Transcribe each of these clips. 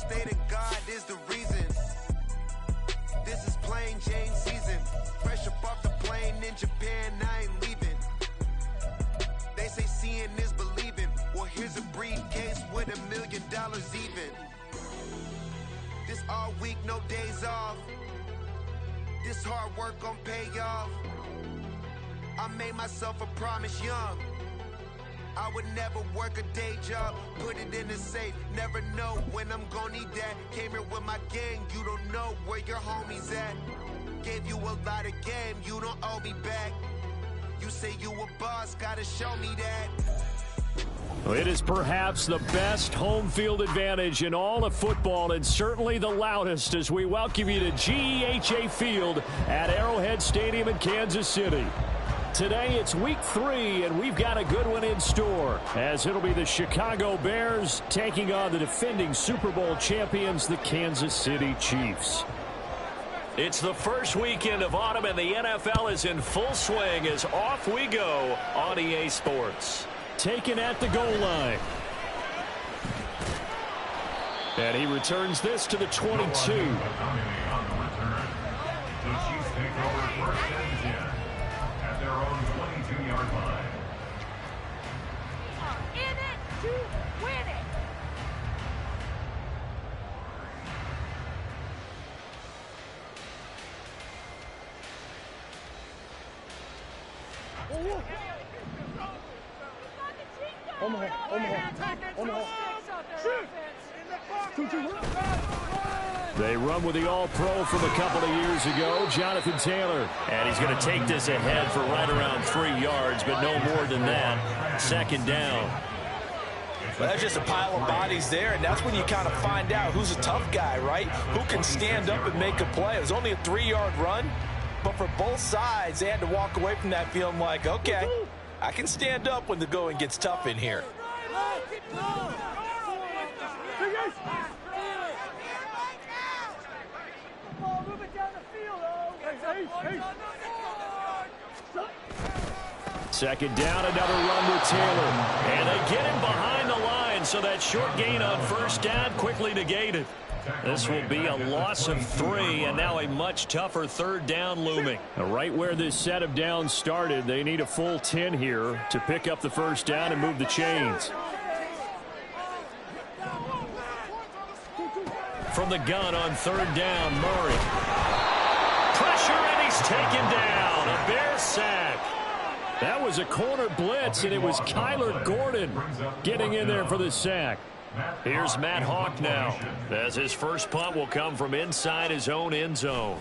state of God is the reason. This is plain Jane season. Fresh up off the plane in Japan, I ain't leaving. They say seeing is believing. Well, here's a briefcase with $1 million even. This all week, no days off. This hard work gon' pay off. I made myself a promise young. I would never work a day job, put it in the safe. Never know when I'm gon' need that. Came here with my gang, you don't know where your homies at. Gave you a lot of game, you don't owe me back. You say you a boss, gotta show me that. It is perhaps the best home field advantage in all of football, and certainly the loudest, as we welcome you to GEHA Field at Arrowhead Stadium in Kansas City. Today it's week 3, and we've got a good one in store, as it'll be the Chicago Bears taking on the defending Super Bowl champions, the Kansas City Chiefs. It's the first weekend of autumn, and the NFL is in full swing as off we go on EA Sports. Taken at the goal line. And he returns this to the 22. They run with the All-Pro from a couple of years ago, Jonathan Taylor. And he's going to take this ahead for right around 3 yards, but no more than that. Second down. Well, that's just a pile of bodies there, and that's when you kind of find out who's a tough guy, right? Who can stand up and make a play. It was only a 3-yard run, but for both sides, they had to walk away from that feeling like, okay, I can stand up when the going gets tough in here. Second down, another run with Taylor. And they get him behind the line, so that short gain on first down quickly negated. This will be a loss of 3, and now a much tougher third down looming. Right where this set of downs started, they need a full 10 here to pick up the first down and move the chains. From the gun on third down, Murray. Pressure, and he's taken down. A Bears sack. That was a corner blitz, and it was Kyler Gordon getting in there for the sack. Here's Matt Hawk now, as his first punt will come from inside his own end zone.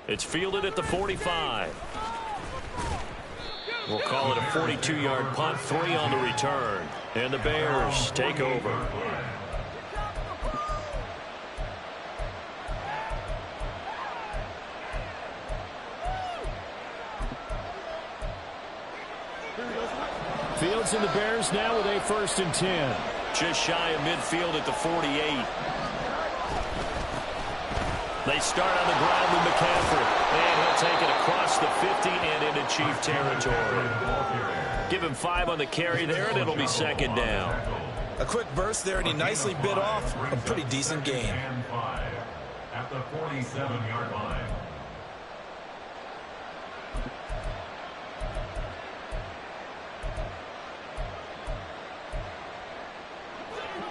It's fielded at the 45. We'll call it a 42-yard punt, 3 on the return. And the Bears take over. Fields and the Bears now with a 1st and 10. Just shy of midfield at the 48. They start on the ground with McCaffrey. And he'll take it across the 50 and into Chief territory. Give him 5 on the carry there, and it'll be second down. A quick burst there, and he nicely bit off a pretty decent gain. At the 47-yard line.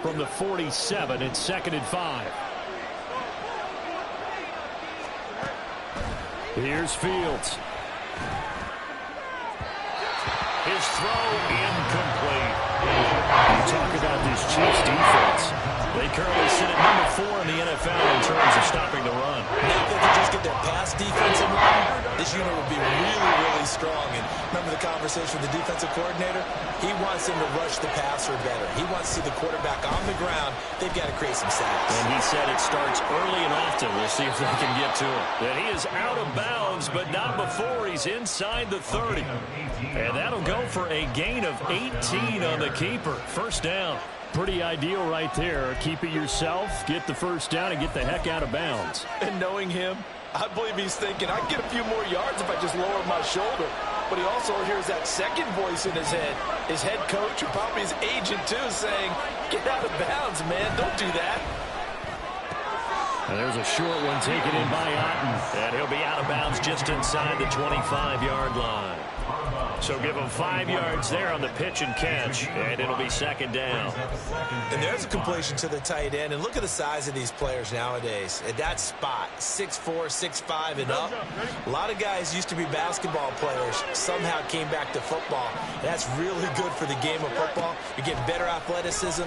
From the 47, it's 2nd and 5. Here's Fields. His throw incomplete. You talk about this Chiefs defense. They currently sit at number 4 in the NFL in terms of stopping the run. Now if they could just get their pass defense in line, this unit would be really, really strong. And remember the conversation with the defensive coordinator? He wants them to rush the passer better. He wants to see the quarterback on the ground. They've got to create some sacks. And he said it starts early and often. We'll see if they can get to him. And he is out of bounds, but not before he's inside the 30. And that'll go for a gain of 18 on the keeper. First down. Pretty ideal right there. Keep it yourself, get the first down, and get the heck out of bounds. And knowing him, I believe he's thinking, I can get a few more yards if I just lower my shoulder. but he also hears that second voice in his head. His head coach, or probably his agent too, saying, get out of bounds, man. Don't do that. And there's a short one taken in by Otten. And he'll be out of bounds just inside the 25-yard line. So give him 5 yards there on the pitch and catch, and it'll be second down. And there's a completion to the tight end. And look at the size of these players nowadays. At that spot, 6'4", 6'5", and up. A lot of guys used to be basketball players, somehow came back to football. And that's really good for the game of football. You're getting better athleticism,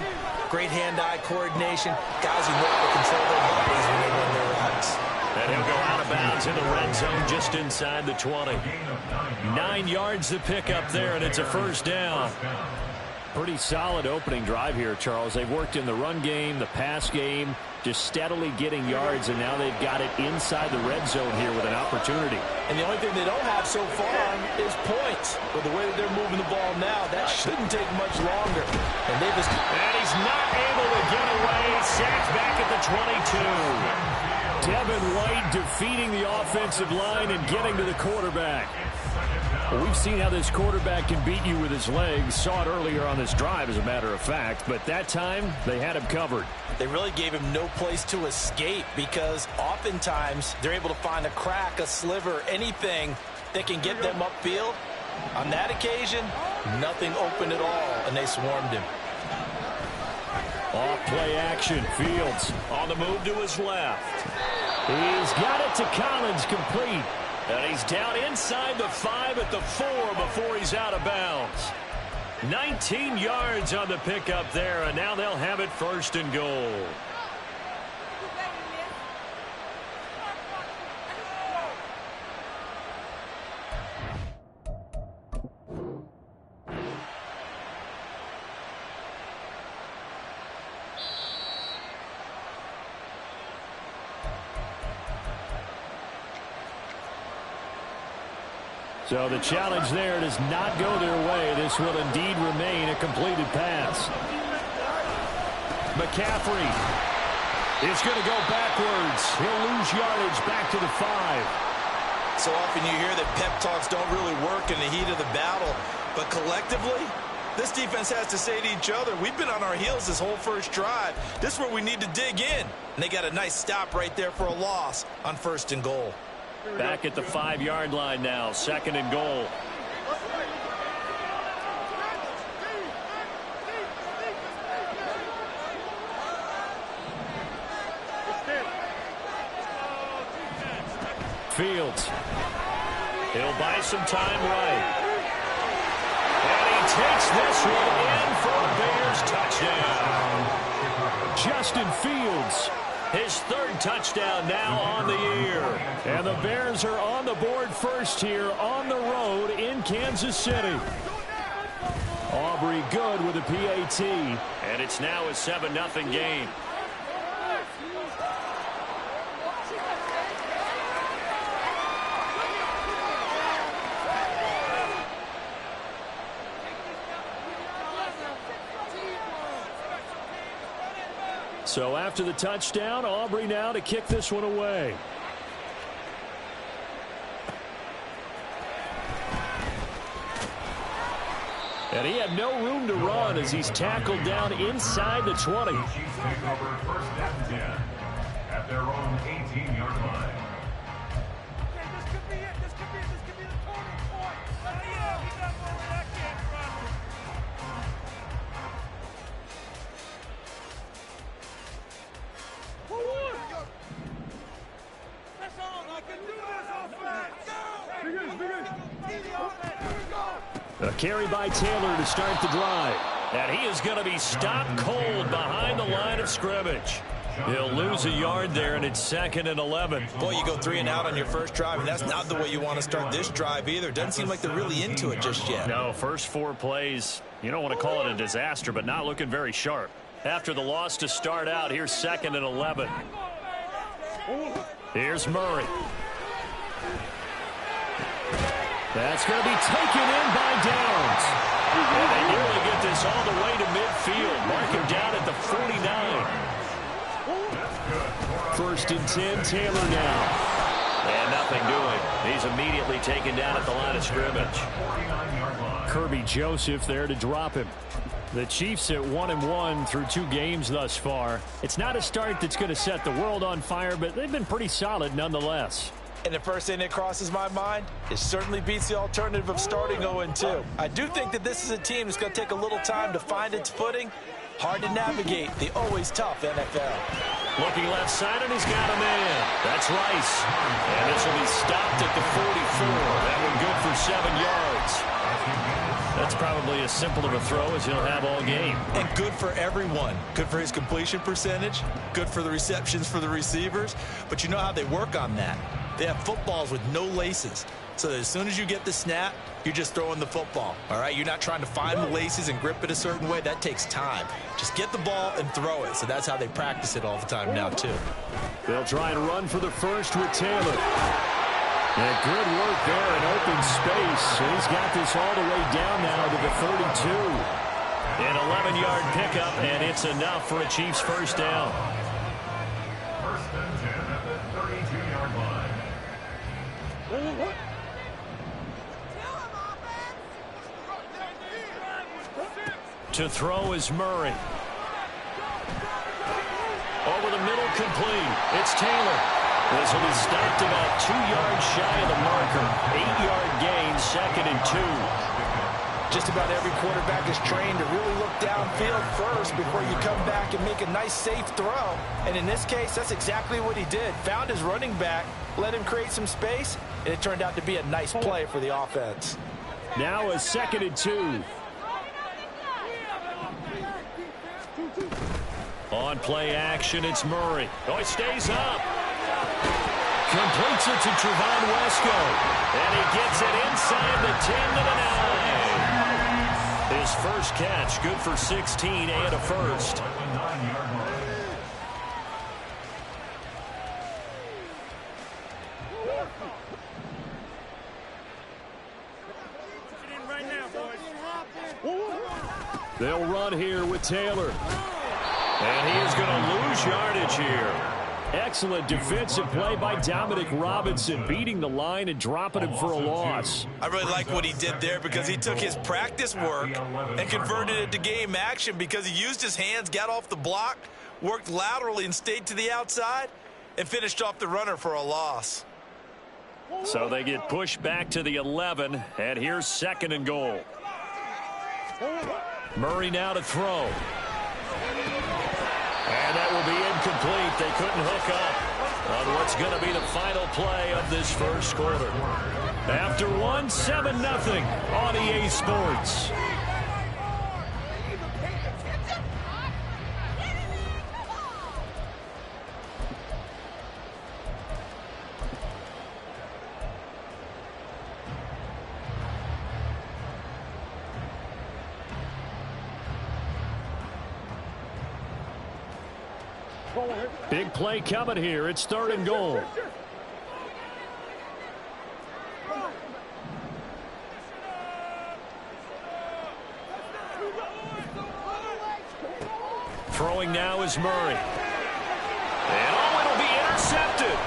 great hand-eye coordination, guys who know how to control their bodies when they run their routes. And he'll go out of bounds in the red zone just inside the 20. 9 yards to pick up there, and it's a first down. Pretty solid opening drive here, Charles. They've worked in the run game, the pass game, just steadily getting yards, and now they've got it inside the red zone here with an opportunity. And the only thing they don't have so far is points. But the way that they're moving the ball now, that shouldn't take much longer. And he's not able to get away. Sacked back at the 22. Devin White defeating the offensive line and getting to the quarterback. Well, we've seen how this quarterback can beat you with his legs. Saw it earlier on this drive, as a matter of fact. But that time, they had him covered. They really gave him no place to escape because oftentimes they're able to find a crack, a sliver, anything that can get them upfield. On that occasion, nothing open at all, and they swarmed him. Off play action. Fields on the move to his left. He's got it to Collins, complete. And he's down inside the 5 at the 4 before he's out of bounds. 19 yards on the pickup there, and now they'll have it first and goal. So the challenge there does not go their way. This will indeed remain a completed pass. McCaffrey is going to go backwards. He'll lose yardage back to the 5. So often you hear that pep talks don't really work in the heat of the battle. But collectively, this defense has to say to each other, we've been on our heels this whole first drive. This is where we need to dig in. And they got a nice stop right there for a loss on first and goal. Back at the 5-yard line now, second and goal. Fields. He'll buy some time right. And he takes this one in for a Bears touchdown. Justin Fields. His third touchdown now on the year. And the Bears are on the board first here on the road in Kansas City. Aubrey good with a PAT. And it's now a 7-0 game. So after the touchdown, Aubrey now to kick this one away. And he had no room to run as he's tackled down inside the 20. Chiefs take over first and 10 at their own 18-yard line. This could be it. This could be the turning point. Yeah, we got more where that came from. Press on. I can do this offense. A carry by Taylor to start the drive. And he is going to be stopped cold behind the line of scrimmage. He'll lose a yard there, and it's second and 11. Boy, you go 3 and out on your first drive, and that's not the way you want to start this drive either. Doesn't seem like they're really into it just yet. No, first 4 plays, you don't want to call it a disaster, but not looking very sharp. After the loss to start out, here's second and 11. Here's Murray. That's going to be taken in by Downs. And they nearly get this all the way to midfield. Mark him down at the 49. First and 10, Taylor now. And nothing doing. He's immediately taken down at the line of scrimmage. Kirby Joseph there to drop him. The Chiefs at 1-1 through 2 games thus far. It's not a start that's going to set the world on fire, but they've been pretty solid nonetheless. And the first thing that crosses my mind, it certainly beats the alternative of starting 0-2. I do think that this is a team that's going to take a little time to find its footing. Hard to navigate the always tough NFL. Looking left side, and he's got him in. That's Rice. And this will be stopped at the 44. That one good for 7 yards. That's probably as simple of a throw as he'll have all game. And good for everyone. Good for his completion percentage. Good for the receptions for the receivers. But you know how they work on that. They have footballs with no laces. So that as soon as you get the snap, you're just throwing the football. All right? You're not trying to find the laces and grip it a certain way. That takes time. Just get the ball and throw it. So that's how they practice it all the time now, too. They'll try and run for the first with Taylor. And good work there in open space. And he's got this all the way down now to the 32. An 11-yard pickup, and it's enough for a Chiefs first down. First and 10 at the 32-yard line. To throw is Murray. Over the middle, complete. It's Taylor. This will be stopped about 2 yards shy of the marker. 8-yard gain, 2nd and 2. Just about every quarterback is trained to really look downfield first before you come back and make a nice, safe throw. And in this case, that's exactly what he did. Found his running back, let him create some space, and it turned out to be a nice play for the offense. Now a 2nd and 2. On play action, it's Murray. Oh, he stays up. Completes it to Trevon Wesco. And he gets it inside the 10 to the 9. His first catch, good for 16 and a first. They'll run here with Taylor. And he is going to lose yardage here. Excellent defensive play by Dominic Robinson, beating the line and dropping him for a loss. I really like what he did there because he took his practice work and converted it to game action because he used his hands, got off the block, worked laterally and stayed to the outside, and finished off the runner for a loss. So they get pushed back to the 11, and here's 2nd and goal. Murray now to throw. And that will be incomplete. They couldn't hook up on what's going to be the final play of this first quarter. After 7-0 on EA Sports. Big play coming here. It's 3rd and goal. Throwing now is Murray. And it'll be intercepted.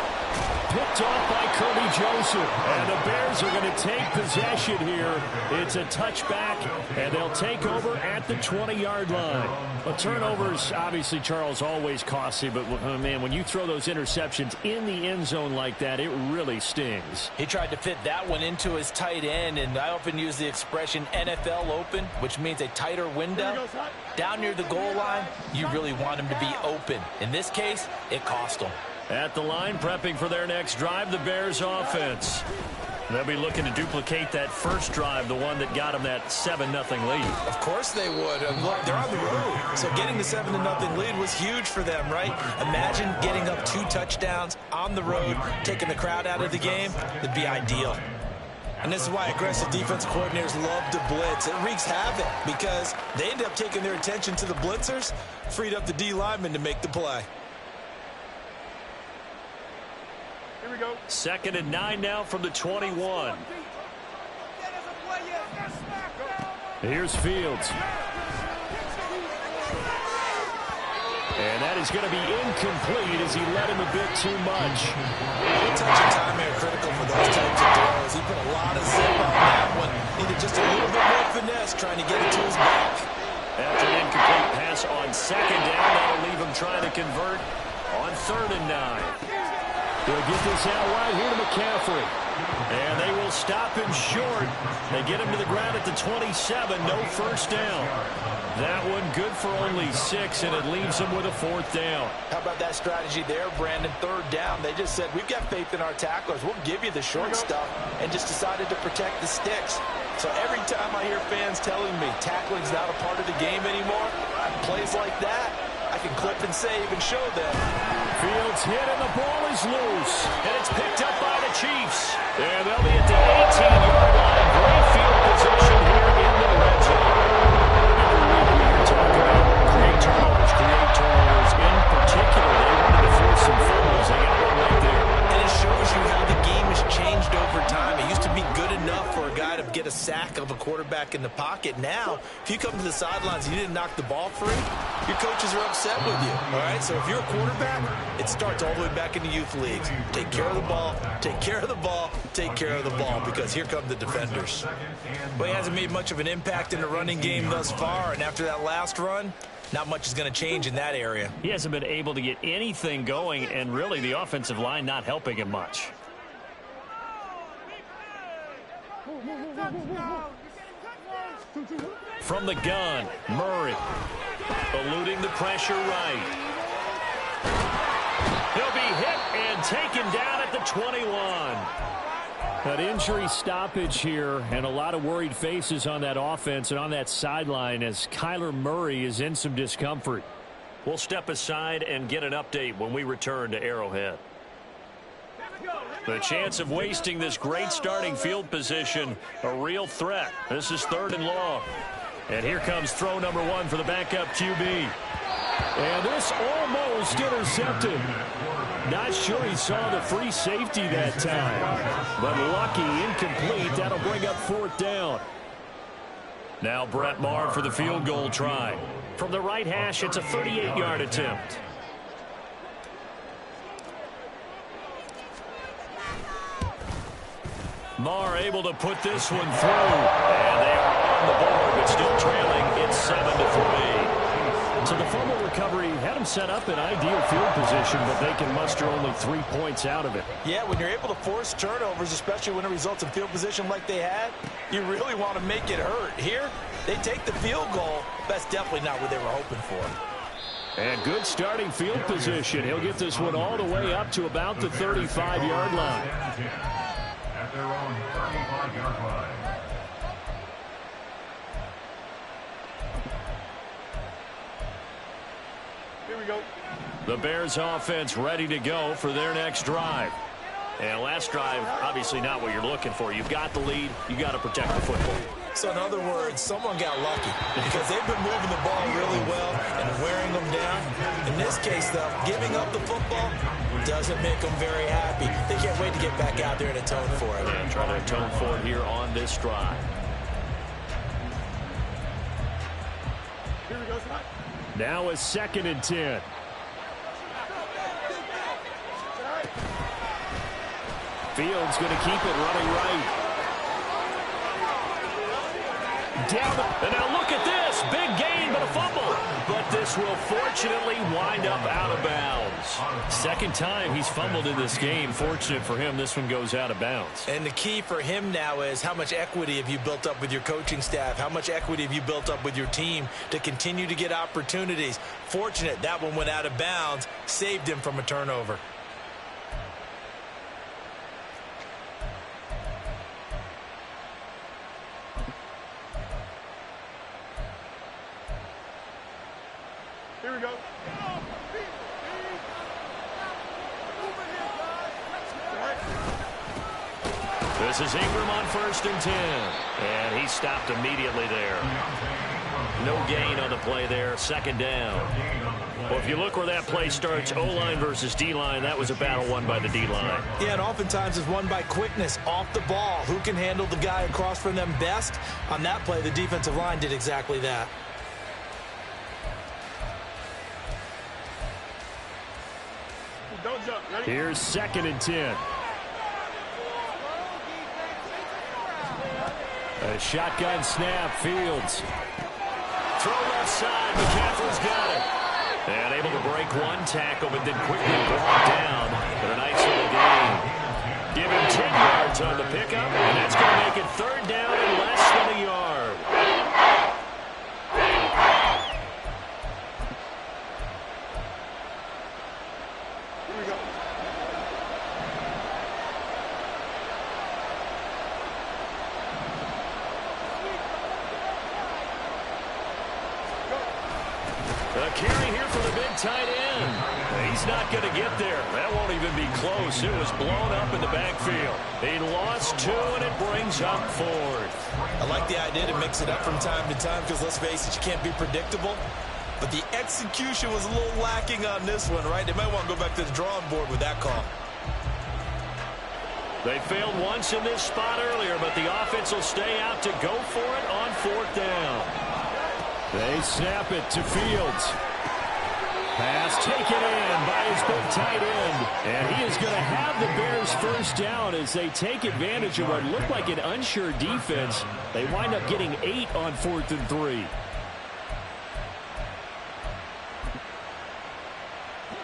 Picked off by Kirby Joseph. And the Bears are going to take possession here. It's a touchback, and they'll take over at the 20-yard line. Well, turnovers, obviously, Charles, always costly. But, man, when you throw those interceptions in the end zone like that, it really stings. He tried to fit that one into his tight end, and I often use the expression NFL open, which means a tighter window. Down near the goal line, you really want him to be open. In this case, it cost him. At the line, prepping for their next drive, the Bears offense. They'll be looking to duplicate that first drive, the one that got them that 7-0 lead. Of course they would. Look, they're on the road. So getting the 7-0 lead was huge for them, right? Imagine getting up 2 touchdowns on the road, taking the crowd out of the game. It'd be ideal. And this is why aggressive defensive coordinators love to blitz. It wreaks havoc because they end up taking their attention to the blitzers, freed up the D linemen to make the play. 2nd and 9 now from the 21. Here's Fields. And that is going to be incomplete as he led him a bit too much. Good touch and timing are critical for those types of throws. He put a lot of zip on that one. Needed just a little bit more finesse trying to get it to his back. After an incomplete pass on second down, that'll leave him trying to convert on 3rd and 9. They'll get this out wide here to McCaffrey. And they will stop him short. They get him to the ground at the 27. No first down. That one good for only 6, and it leaves him with a 4th down. How about that strategy there, Brandon? 3rd down. They just said, we've got faith in our tacklers. We'll give you the short stuff, and just decided to protect the sticks. So every time I hear fans telling me tackling's not a part of the game anymore, plays like that, I can clip and save and show them. Fields hit and the ball is loose. And it's picked up by the Chiefs. And they'll be at the 18-yard line. Great field position here in the red zone. Every week we hear talk about create turnovers in particular. They wanted to force some fumbles. They got one right there. And it shows you how the game has changed over time. It used to be good enough for a guy to get a sack of a quarterback in the pocket. Now, if you come to the sidelines and you didn't knock the ball free, your coaches are upset with you, all right? So if you're a quarterback, it starts all the way back in the youth leagues. Take care of the ball, take care of the ball, take care of the ball, because here come the defenders. But he hasn't made much of an impact in the running game thus far, and after that last run, not much is going to change in that area. He hasn't been able to get anything going, and really the offensive line not helping him much. From the gun, Murray. Eluding the pressure right. He'll be hit and taken down at the 21. An injury stoppage here and a lot of worried faces on that offense and on that sideline as Kyler Murray is in some discomfort. We'll step aside and get an update when we return to Arrowhead. The chance of wasting this great starting field position, a real threat. This is 3rd and long. And here comes throw number 1 for the backup QB. And this almost intercepted. Not sure he saw the free safety that time. But lucky, incomplete. That'll bring up 4th down. Now Brett Maher for the field goal try. From the right hash, it's a 38-yard attempt. Maher able to put this one through. And they are on the board, but still trailing. It's 7-3. So the fumble recovery had them set up in ideal field position, but they can muster only 3 points out of it. Yeah, when you're able to force turnovers, especially when it results in field position like they had, you really want to make it hurt. Here, they take the field goal. That's definitely not what they were hoping for. And good starting field position. He'll get this one all the way up to about the 35-yard line. At their own 35-yard line. Here we go. The Bears offense ready to go for their next drive. And last drive, obviously not what you're looking for. You've got the lead. You've got to protect the football. So in other words, someone got lucky because they've been moving the ball really well and wearing them down. In this case, though, giving up the football doesn't make them very happy. They can't wait to get back out there and atone for it. And try to atone for it here on this drive. Here we go, Scott. Now a 2nd and 10. Fields going to keep it running right. Down. And now look at this. Big gain, but a fumble. But this will fortunately wind up out of bounds. Second time he's fumbled in this game. Fortunate for him, this one goes out of bounds. And the key for him now is how much equity have you built up with your coaching staff? How much equity have you built up with your team to continue to get opportunities? Fortunate that one went out of bounds, saved him from a turnover. Here we go. This is Ingram on 1st and 10. And he stopped immediately there. No gain on the play there. 2nd down. Well, if you look where that play starts, O-line versus D-line, that was a battle won by the D-line. Yeah, and oftentimes it's won by quickness off the ball. Who can handle the guy across from them best? On that play, the defensive line did exactly that. Here's 2nd and 10. A shotgun snap, Fields. Throw left side, McCaffrey's got it. And able to break one tackle, but then quickly brought down. But a nice little gain. Give him 10 yards on the pickup, and that's going to make it 3rd down and less than a yard. Here we go. A carry here for the big tight end. He's not going to get there. That won't even be close. It was blown up in the backfield. He lost 2, and it brings up 4th. I like the idea to mix it up from time to time because, let's face it, you can't be predictable. But the execution was a little lacking on this one, right? They might want to go back to the drawing board with that call. They failed once in this spot earlier, but the offense will stay out to go for it on 4th down. They snap it to Fields. Pass taken in by his big tight end. And he is going to have the Bears 1st down as they take advantage of what looked like an unsure defense. They wind up getting 8 on 4th and 3. Here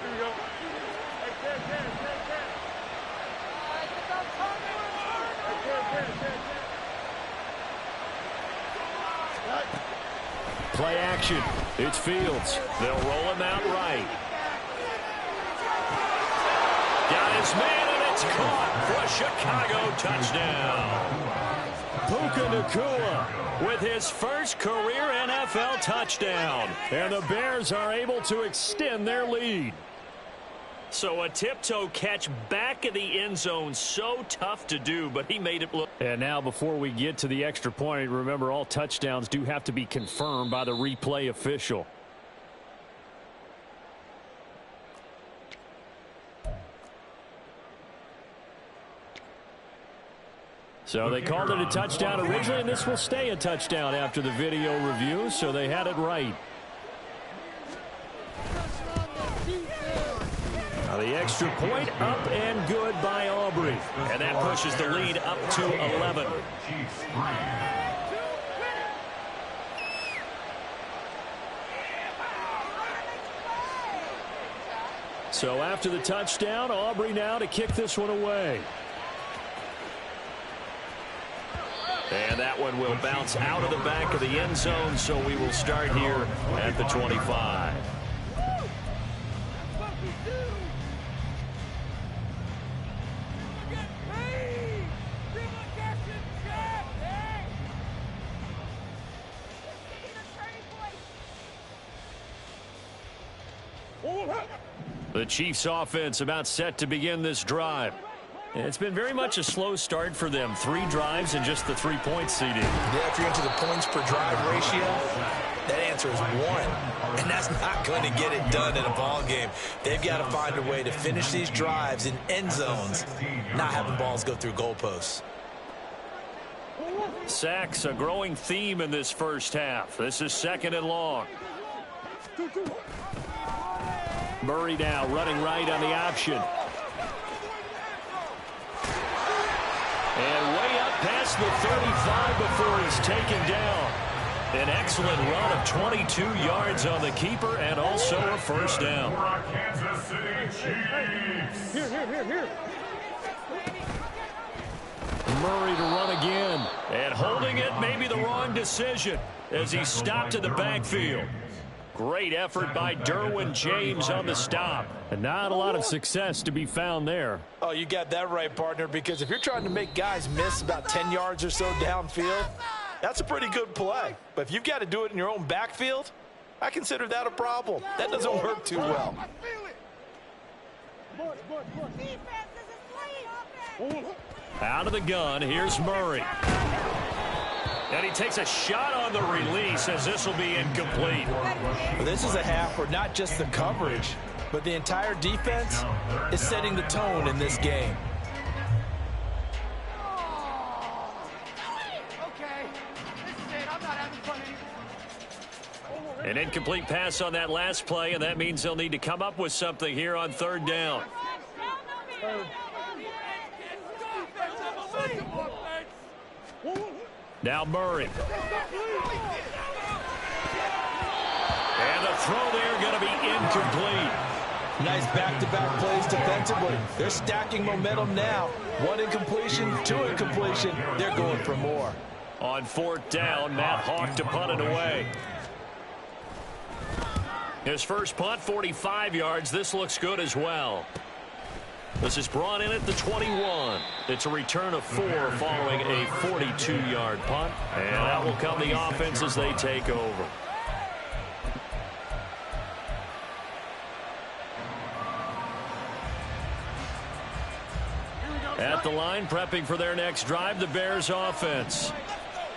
we go. Play action. It's Fields. They'll roll him out right. Got his man, and it's caught for a Chicago touchdown. Puka Nacua with his first career NFL touchdown. And the Bears are able to extend their lead. So a tiptoe catch back in the end zone, so tough to do, but he made it look. And now before we get to the extra point, remember all touchdowns do have to be confirmed by the replay official. So they called it a touchdown originally, and this will stay a touchdown after the video review, so they had it right. Now the extra point up and good by Aubrey. And that pushes the lead up to 11. So after the touchdown, Aubrey now to kick this one away. And that one will bounce out of the back of the end zone, so we will start here at the 25. The Chiefs offense about set to begin this drive. It's been very much a slow start for them. 3 drives and just the 3-point seeding. Yeah, if you're into the points per drive ratio, that answer is 1. And that's not going to get it done in a ball game. They've got to find a way to finish these drives in end zones, not having balls go through goalposts. Sacks, a growing theme in this first half. This is 2nd and long. Murray now running right on the option. And way up past the 35 before he's taken down. An excellent run of 22 yards on the keeper and also a 1st down. Kansas City Chiefs. Here. Murray to run again. And holding it may be the wrong decision as he stopped in the backfield. Great effort by Derwin James on the stop. And not a lot of success to be found there. Oh, you got that right, partner, because if you're trying to make guys miss about 10 yards or so downfield, that's a pretty good play. But if you've got to do it in your own backfield, I consider that a problem. That doesn't work too well. Out of the gun, here's Murray. And he takes a shot on the release as this will be incomplete. Well, this is a half where not just the coverage, but the entire defense is setting the tone in this game. An incomplete pass on that last play, and that means they'll need to come up with something here on 3rd down. Now Murray. And the throw there going to be incomplete. Nice back-to-back plays defensively. They're stacking momentum now. 1 incompletion, 2 incompletion. They're going for more. On 4th down, Matt Hawk to punt it away. His first punt, 45 yards. This looks good as well. This is brought in at the 21. It's a return of 4 following a 42-yard punt. And that will come the offense as they take over. At the line, prepping for their next drive, the Bears offense.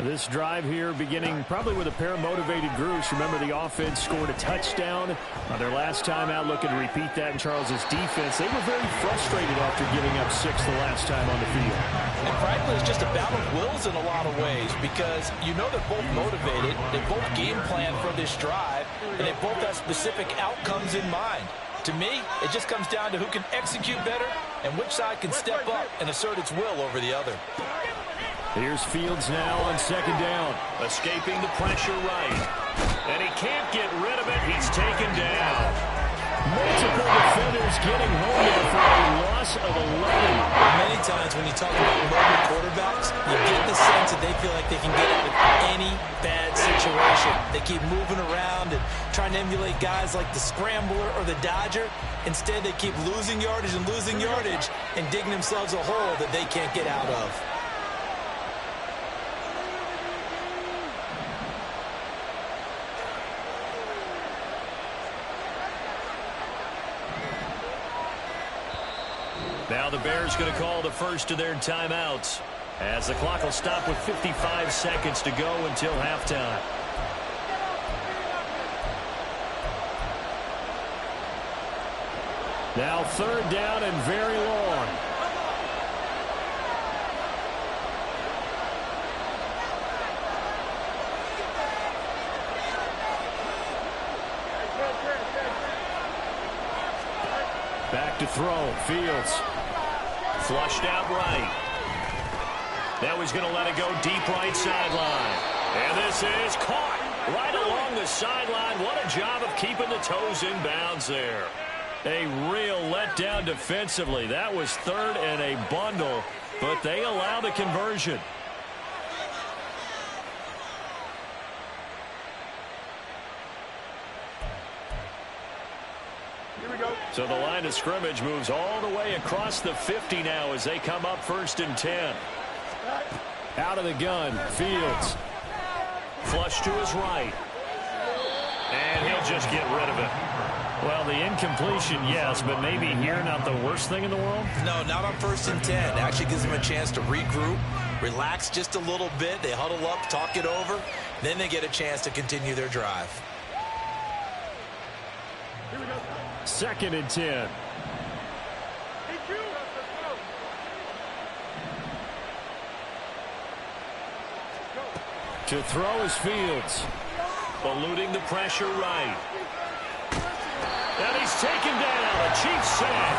This drive here beginning probably with a pair of motivated groups. Remember, the offense scored a touchdown on their last time out, looking to repeat that in Charles's defense. They were very frustrated after giving up 6 the last time on the field. And frankly, it's just a battle of wills in a lot of ways because you know they're both motivated. They both game plan for this drive, and they both have specific outcomes in mind. To me, it just comes down to who can execute better and which side can step up and assert its will over the other. Here's Fields now on 2nd down. Escaping the pressure right. And he can't get rid of it. He's taken down. Multiple defenders getting home there for a loss of 11. Many times when you talk about mobile quarterbacks, you get the sense that they feel like they can get out of any bad situation. They keep moving around and trying to emulate guys like the Scrambler or the Dodger. Instead, they keep losing yardage and digging themselves a hole that they can't get out of. Now the Bears going to call the first of their timeouts as the clock will stop with 55 seconds to go until halftime. Now 3rd down and very long. Back to throw. Fields. Flushed out right. Now he's going to let it go deep right sideline. And this is caught right along the sideline. What a job of keeping the toes in bounds there. A real letdown defensively. That was 3rd and a bundle, but they allow the conversion. So the line of scrimmage moves all the way across the 50 now as they come up 1st and 10. Out of the gun, Fields. Flush to his right. And he'll just get rid of it. Well, the incompletion, yes, but maybe here not the worst thing in the world? No, not on 1st and 10. Actually gives them a chance to regroup, relax just a little bit. They huddle up, talk it over. Then they get a chance to continue their drive. 2nd and 10. To throw is Fields. Eluding the pressure right. And he's taken down. A Chiefs sack.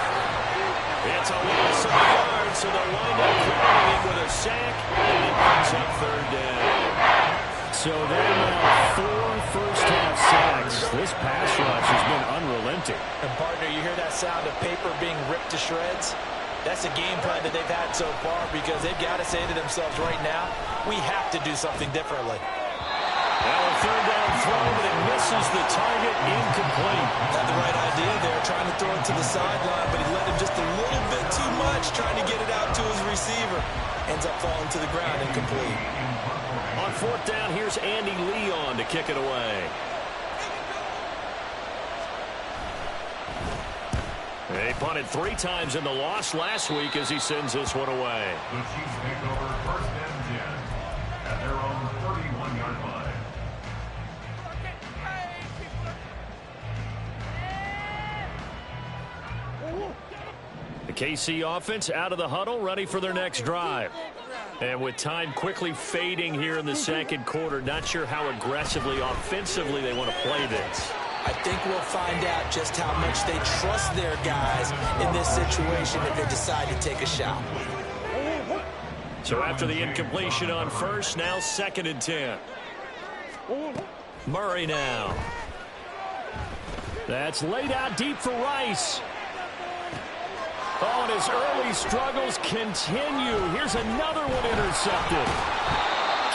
It's a loss of yards, so they'll wind up crowding in with a sack, and it brings up 3rd down. So they're now 4 first-half sacks. This pass rush has been unrelenting. And, partner, you hear that sound of paper being ripped to shreds? That's a game plan that they've had so far because they've got to say to themselves right now, we have to do something differently. Now a 3rd down throw, but it misses the target, incomplete. Had the right idea there, trying to throw it to the sideline, but he let him just a little bit too much, trying to get it out to his receiver. Ends up falling to the ground, incomplete. On 4th down, here's Andy Leon to kick it away. They punted 3 times in the loss last week as he sends this one away. The Chiefs take over 1st and 10 at their own 31-yard line. The KC offense out of the huddle, ready for their next drive. And with time quickly fading here in the 2nd quarter, not sure how aggressively, offensively they want to play this. I think we'll find out just how much they trust their guys in this situation if they decide to take a shot. So after the incompletion on first, now 2nd and 10. Murray now. That's laid out deep for Rice. Oh, and his early struggles continue. Here's another one intercepted.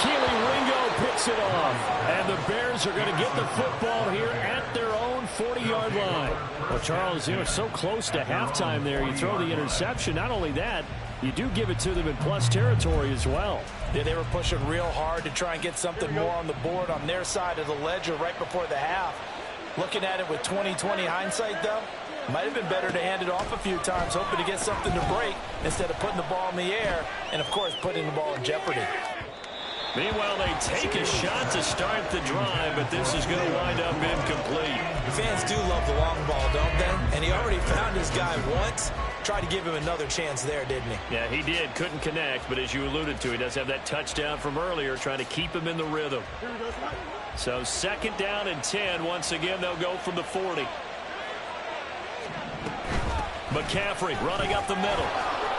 Keely Ringo picks it off. And the Bears are going to get the football here at their own 40-yard line. Well, Charles, it's so close to halftime there. You throw the interception. Not only that, you do give it to them in plus territory as well. Yeah, they were pushing real hard to try and get something more on the board on their side of the ledger right before the half. Looking at it with 20/20 hindsight, though, might have been better to hand it off a few times, hoping to get something to break instead of putting the ball in the air and, of course, putting the ball in jeopardy. Meanwhile, they take a shot to start the drive, but this is going to wind up incomplete. Fans do love the long ball, don't they? And he already found his guy once. Tried to give him another chance there, didn't he? Yeah, he did. Couldn't connect, but as you alluded to, he does have that touchdown from earlier, trying to keep him in the rhythm. So 2nd down and 10. Once again, they'll go from the 40. McCaffrey running up the middle.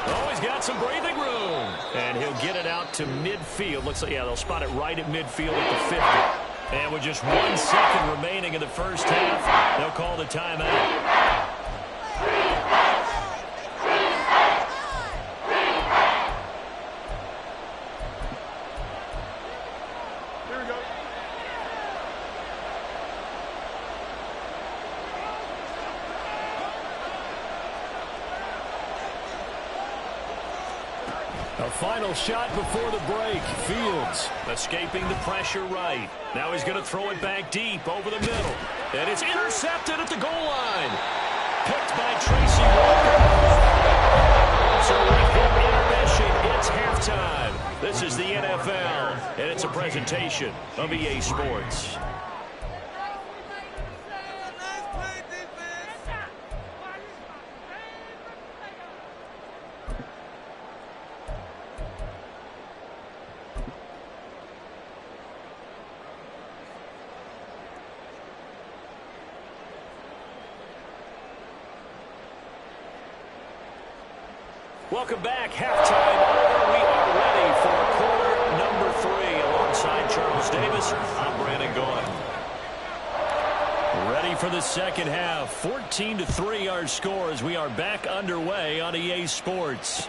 Oh, he's got some breathing room. And he'll get it out to midfield. Looks like, yeah, they'll spot it right at midfield at the 50. And with just 1 second remaining in the first half, they'll call the timeout. A final shot before the break. Fields escaping the pressure right. Now he's going to throw it back deep over the middle. And it's intercepted at the goal line. Picked by Tracy Walker. So with the intermission, it's halftime. This is the NFL, and it's a presentation of EA Sports. Welcome back. Halftime over. We are ready for quarter number 3. Alongside Charles Davis, I'm Brandon Gaudin. Ready for the second half. 14-3 our score as we are back underway on EA Sports.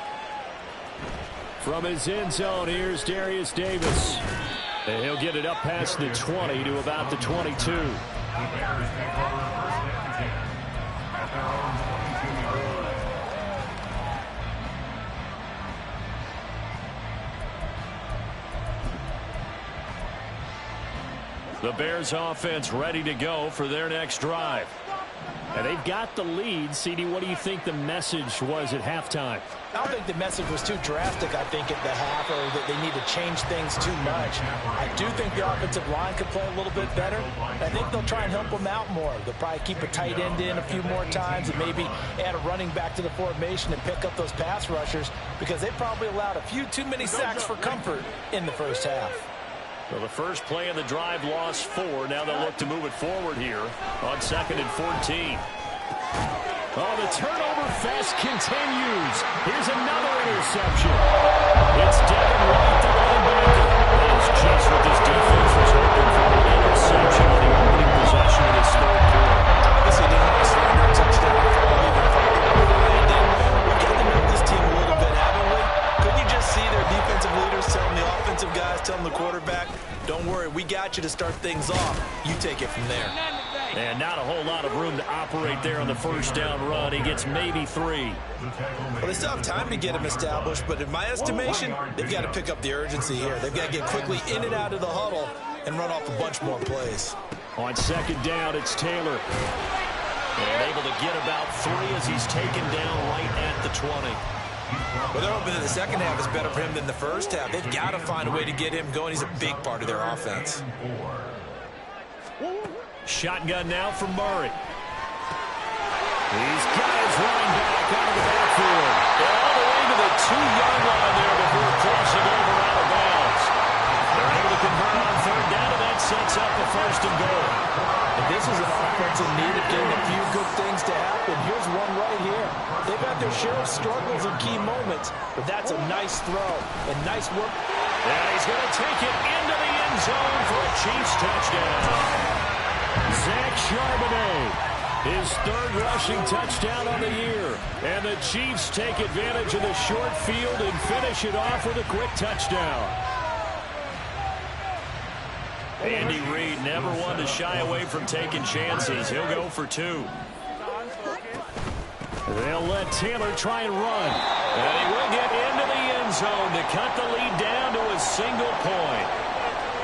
From his end zone, here's Darius Davis. And he'll get it up past the 20 to about the 22. The Bears take over first down and 10 at their own 22-yard line. The Bears offense ready to go for their next drive. And they've got the lead. CD, what do you think the message was at halftime? I don't think the message was too drastic, I think, at the half, or that they need to change things too much. I do think the offensive line could play a little bit better. I think they'll try and help them out more. They'll probably keep a tight end in a few more times and maybe add a running back to the formation and pick up those pass rushers, because they probably allowed a few too many sacks for comfort in the first half. Well, the first play of the drive lost 4. Now they'll look to move it forward here on 2nd and 14. Oh, the turnover fest continues. Here's another interception. It's Devin White, the linebacker. That is just what this defense was hoping for. An interception on the opening possession of this third quarter. Obviously didn't want to surrender a touchdown for all even we've gotten to know this team a little bit, haven't we? Couldn't you just see their defensive leaders telling the offensive guys, telling the quarterback, don't worry, we got you to start things off. You take it from there. And not a whole lot of room to operate there on the first down run. He gets maybe 3. Well, they still have time to get him established, but in my estimation, they've got to pick up the urgency here. They've got to get quickly in and out of the huddle and run off a bunch more plays. On 2nd down, it's Taylor. And able to get about 3 as he's taken down right at the 20. Well, they're hoping that the second half is better for him than the first half. They've got to find a way to get him going. He's a big part of their offense. Shotgun now from Murray. These guys running back out of the backfield. All the way to the 2-yard line there before crossing over out of bounds. They're able to convert on 3rd down, and that sets up a 1st and goal. The this is an offense in need of getting a few good things to happen. Here's one right here. They've had their share of struggles in key moments, but that's a nice throw and nice work. And he's going to take it into the end zone for a Chiefs touchdown. Zach Charbonnet, his third rushing touchdown on the year. And the Chiefs take advantage of the short field and finish it off with a quick touchdown. Andy Reid never one to shy away from taking chances. He'll go for 2. They'll let Taylor try and run. And he will get into the end zone to cut the lead down to a single point.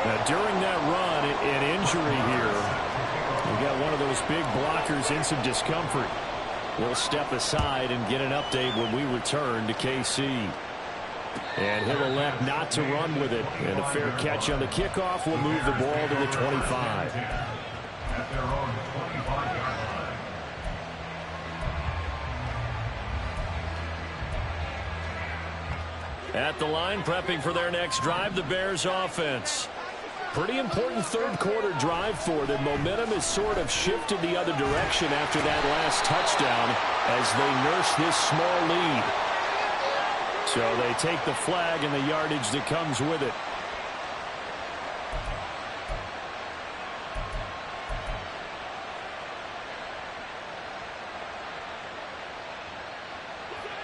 Now, during that run, an injury here. We got one of those big blockers in some discomfort. We'll step aside and get an update when we return to KC. And he'll elect not to run with it. And a fair catch on the kickoff will move the ball to the 25. At their own 25-yard line. At the line, prepping for their next drive, the Bears offense. Pretty important third quarter drive for them. Momentum has sort of shifted the other direction after that last touchdown as they nurse this small lead. So they take the flag and the yardage that comes with it.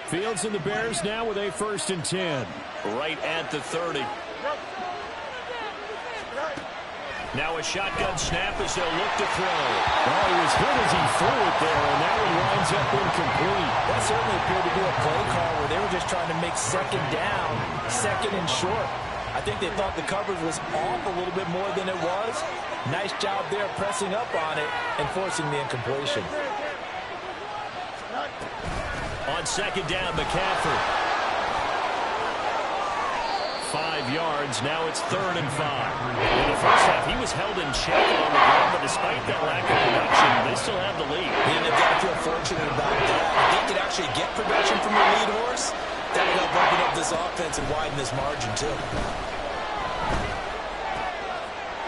Fields and the Bears now with a 1st and 10. Right at the 30. Now a shotgun snap as they'll look to throw. Oh, he was hit as he threw it there, and that one winds up incomplete. That certainly appeared to be a play call where they were just trying to make second down, second and short. I think they thought the coverage was off a little bit more than it was. Nice job there pressing up on it and forcing the incompletion. On second down, McCaffrey. 5 yards. Now it's 3rd and 5. In the first half, he was held in check on the ground, but despite that lack of production, they still have the lead. And they've got to feel fortunate about that. If they could actually get production from their lead horse, that would help open up this offense and widen this margin, too.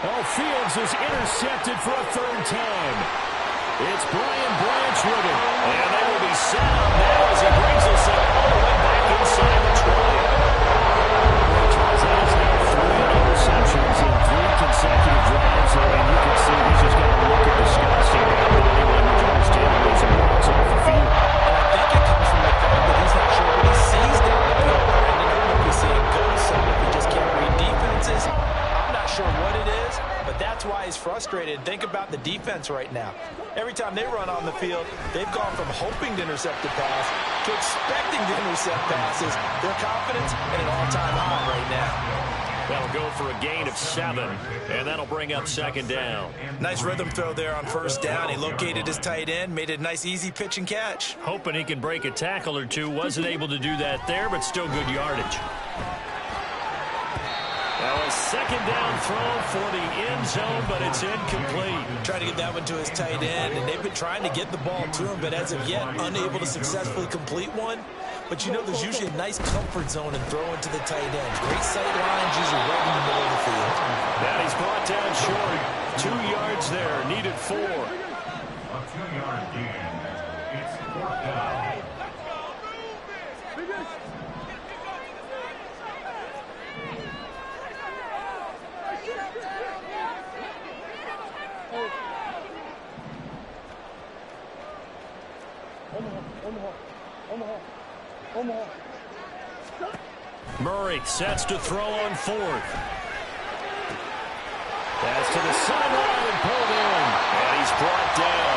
Oh, Fields is intercepted for a 3rd time. It's Brian Branch with it. And they will be sound now as he brings us all the way back inside the 20. Interceptions in 3 consecutive drives, and you can see he's just got to look at disgusting body language understanding as he walks off the field. And I think it comes from the fact that he's not sure what he sees down the field. Brandon, I hope he's seeing good, so if he just can't read defenses, I'm not sure what it is, but that's why he's frustrated. Think about the defense right now. Every time they run on the field, they've gone from hoping to intercept a pass to expecting to intercept passes. Their confidence at an all-time high right now. That'll go for a gain of 7, and that'll bring up 2nd down. Nice rhythm throw there on 1st down. He located his tight end, made it a nice, easy pitch and catch. Hoping he can break a tackle or two. Wasn't able to do that there, but still good yardage. Now a 2nd down throw for the end zone, but it's incomplete. Tried to get that one to his tight end, and they've been trying to get the ball to him, but as of yet, unable to successfully complete one. But you know, there's usually a nice comfort zone in throwing to the tight end. Great sight lines, usually right in the middle of the field. Now he's brought down short. 2 yards there, needed 4. A 2-yard gain. It's 4th down. Murray sets to throw on 4th. Pass to the sideline and pulled in. And he's brought down.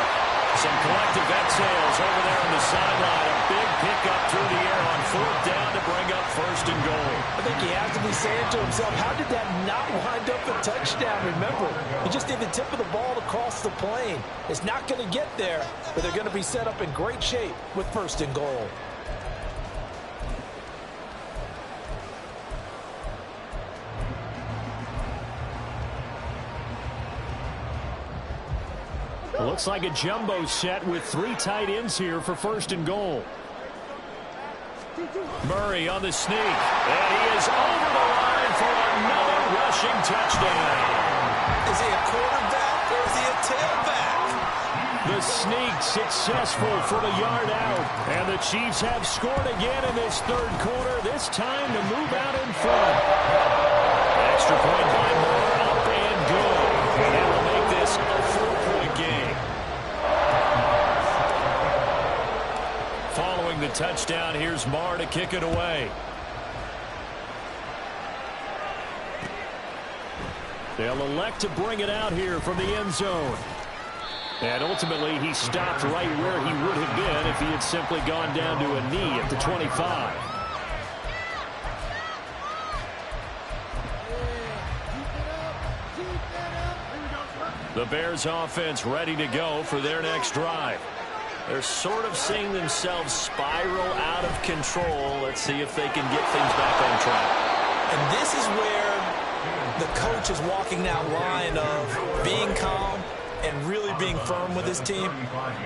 Some collective exhales over there on the sideline. A big pickup through the air on 4th down to bring up 1st and goal. I think he has to be saying to himself, how did that not wind up a touchdown? Remember, he just did the tip of the ball across the plane. It's not going to get there, but they're going to be set up in great shape with 1st and goal. Looks like a jumbo set with 3 tight ends here for 1st and goal. Murray on the sneak. And he is over the line for another rushing touchdown. Is he a quarterback or is he a tailback? successful from a yard out. And the Chiefs have scored again in this third quarter, this time to move out in front. Extra point by Moore, up and good. And that will make this a 4-point game. Following the touchdown, here's Marr to kick it away. They'll elect to bring it out here from the end zone. And ultimately, he stopped right where he would have been if he had simply gone down to a knee at the 25. The Bears offense ready to go for their next drive. They're sort of seeing themselves spiral out of control. Let's see if they can get things back on track. And this is where the coach is walking that line of being calm and really being firm with his team.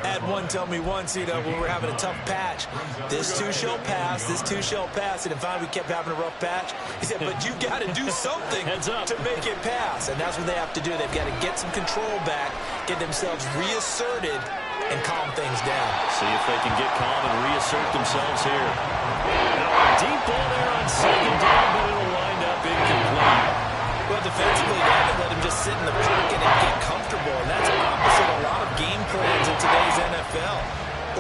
Had one tell me once, when we're having a tough patch, this too shall pass, this too shall pass. And finally we kept having a rough patch. He said, but you got to do something to make it pass. And that's what they have to do. They've got to get some control back, get themselves reasserted, and calm things down. See if they can get calm and reassert themselves here. Now a deep ball there on second down, but it'll wind up incomplete. Well, defensively, they haven't let him just sit in the pocket and get comfortable, and that's opposite a lot of game plans in today's NFL.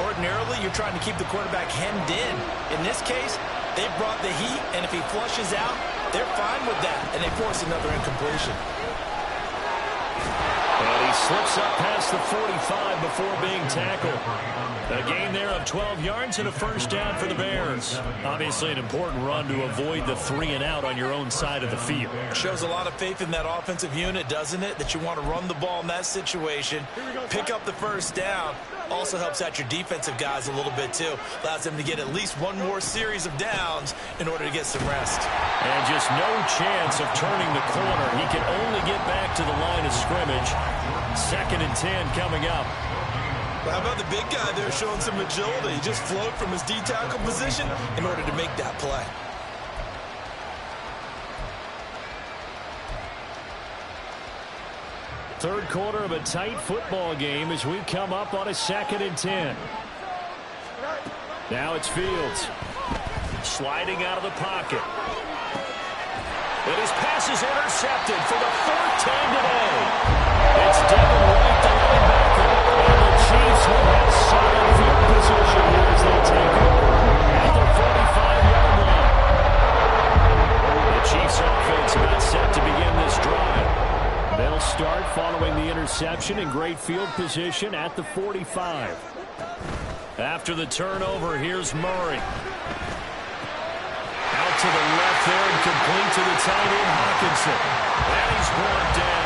Ordinarily, you're trying to keep the quarterback hemmed in. In this case, they brought the heat, and if he flushes out, they're fine with that, and they force another incompletion. And he slips up past the 45 before being tackled. A gain there of 12 yards and a first down for the Bears. Obviously an important run to avoid the 3-and-out on your own side of the field. Shows a lot of faith in that offensive unit, doesn't it? That you want to run the ball in that situation, pick up the first down. Also helps out your defensive guys a little bit too. Allows them to get at least one more series of downs in order to get some rest. And just no chance of turning the corner. He can only get back to the line of scrimmage. 2nd and 10 coming up. How about the big guy there showing some agility? He just flowed from his D-tackle position in order to make that play. Third quarter of a tight football game as we come up on a 2nd and 10. Now it's Fields. Sliding out of the pocket. And his pass is intercepted for the 3rd time today. It's Devin White, the linebacker. And the Chiefs will have solid field position here as they take over at the 45-yard line. The Chiefs offense about set to begin this drive. They'll start following the interception in great field position at the 45. After the turnover, here's Murray. Out to the left there and complete to the tight end, Hockenson. And he's brought down.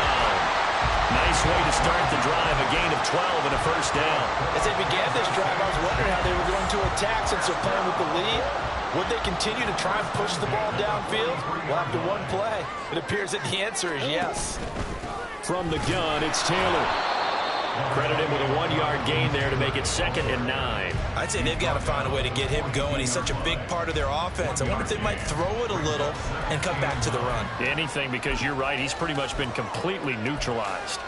Nice way to start the drive, a gain of 12 and a first down. As they began this drive, I was wondering how they were going to attack since they're playing with the lead. Would they continue to try and push the ball downfield? Well, after one play, it appears that the answer is yes. From the gun, it's Taylor. Credit him with a 1-yard gain there to make it 2nd and 9. I'd say they've got to find a way to get him going. He's such a big part of their offense. I wonder if they might throw it a little and come back to the run. Anything, because you're right. He's pretty much been completely neutralized.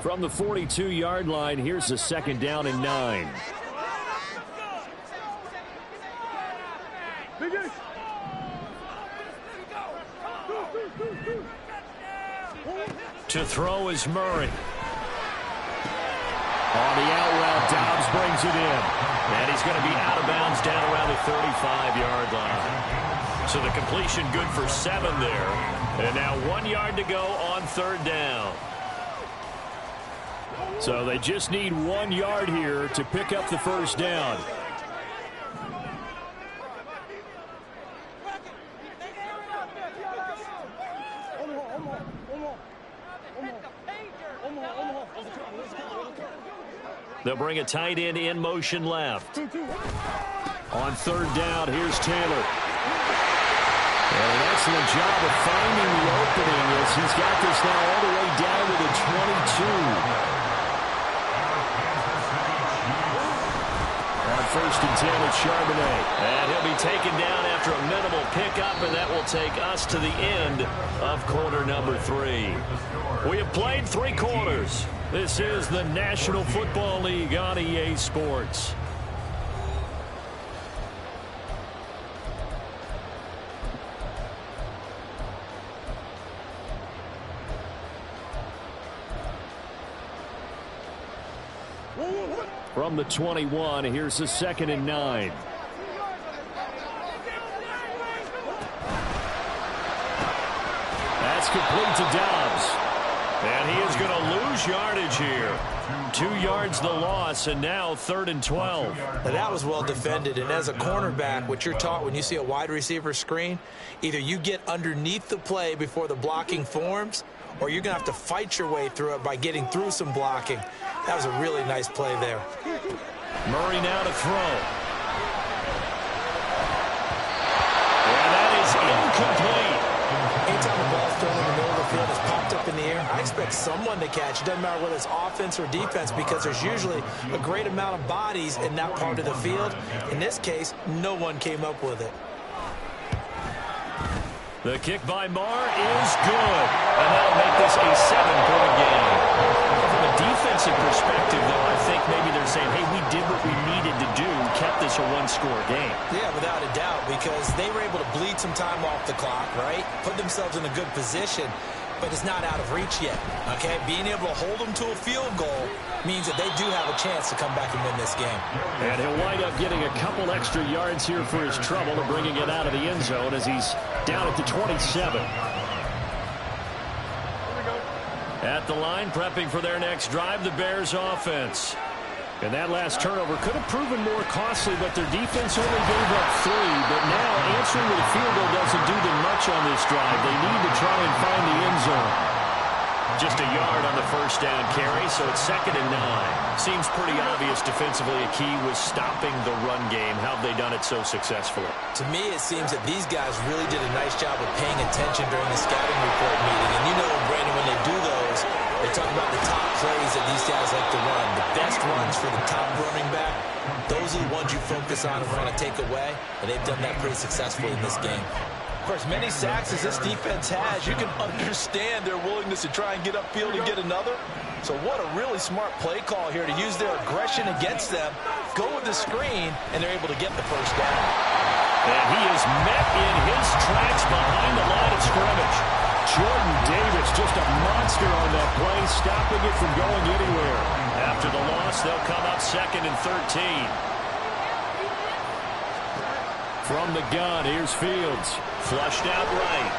From the 42-yard line, here's the 2nd down and 9. To throw is Murray. On the out route, Dobbs brings it in. And he's going to be out of bounds down around the 35-yard line. So the completion good for 7 there. And now 1 yard to go on 3rd down. So they just need 1 yard here to pick up the first down. They'll bring a tight end in motion left. On 3rd down, here's Taylor. And an excellent job of finding the opening as he's got this now all the way down to the 22. On 1st and 10, it's Charbonnet. And he'll be taken down after extra minimal pickup, and that will take us to the end of quarter number 3. We have played 3 quarters. This is the National Football League on EA Sports. From the 21, here's the 2nd and 9. That's complete to Dobbs. And he is going to lose yardage here. 2 yards the loss, and now 3rd and 12. Now that was well defended, and as a cornerback, what you're taught when you see a wide receiver screen, either you get underneath the play before the blocking forms, or you're going to have to fight your way through it by getting through some blocking. That was a really nice play there. Murray now to throw. And that is incomplete. Anytime the ball's thrown in the middle of the field, it's popped up in the air, I expect someone to catch. It doesn't matter whether it's offense or defense, because there's usually a great amount of bodies in that part of the field. In this case, no one came up with it. The kick by Marr is good. And that'll make this a 7-point game. From a defensive perspective, though, I think maybe they're saying, hey, we did what we needed to do, kept this a 1-score game. Yeah, without a doubt, because they were able to bleed some time off the clock, right? Put themselves in a good position, but it's not out of reach yet, okay? Being able to hold them to a field goal means that they do have a chance to come back and win this game. And he'll wind up getting a couple extra yards here for his trouble and bringing it out of the end zone as he's down at the 27. At the line, prepping for their next drive, the Bears offense. And that last turnover could have proven more costly, but their defense only gave up 3. But now answering with a field goal doesn't do them much on this drive. They need to try and find the end zone. Just a yard on the first down carry, so it's 2nd and 9. Seems pretty obvious defensively a key was stopping the run game. How have they done it so successfully? To me, it seems that these guys really did a nice job of paying attention during the scouting report meeting. And you know, Brandon, when they do those, they talk about the top plays that these guys like to run. The best runs for the top running back, those are the ones you focus on and want to take away. And they've done that pretty successfully in this game. Of course, many sacks as this defense has, you can understand their willingness to try and get upfield and get another. So what a really smart play call here to use their aggression against them, go with the screen, and they're able to get the first down. And he is met in his tracks behind the line of scrimmage. Jordan Davis, just a monster on that play, stopping it from going anywhere. After the loss, they'll come up 2nd and 13. From the gun, here's Fields. Flushed out right.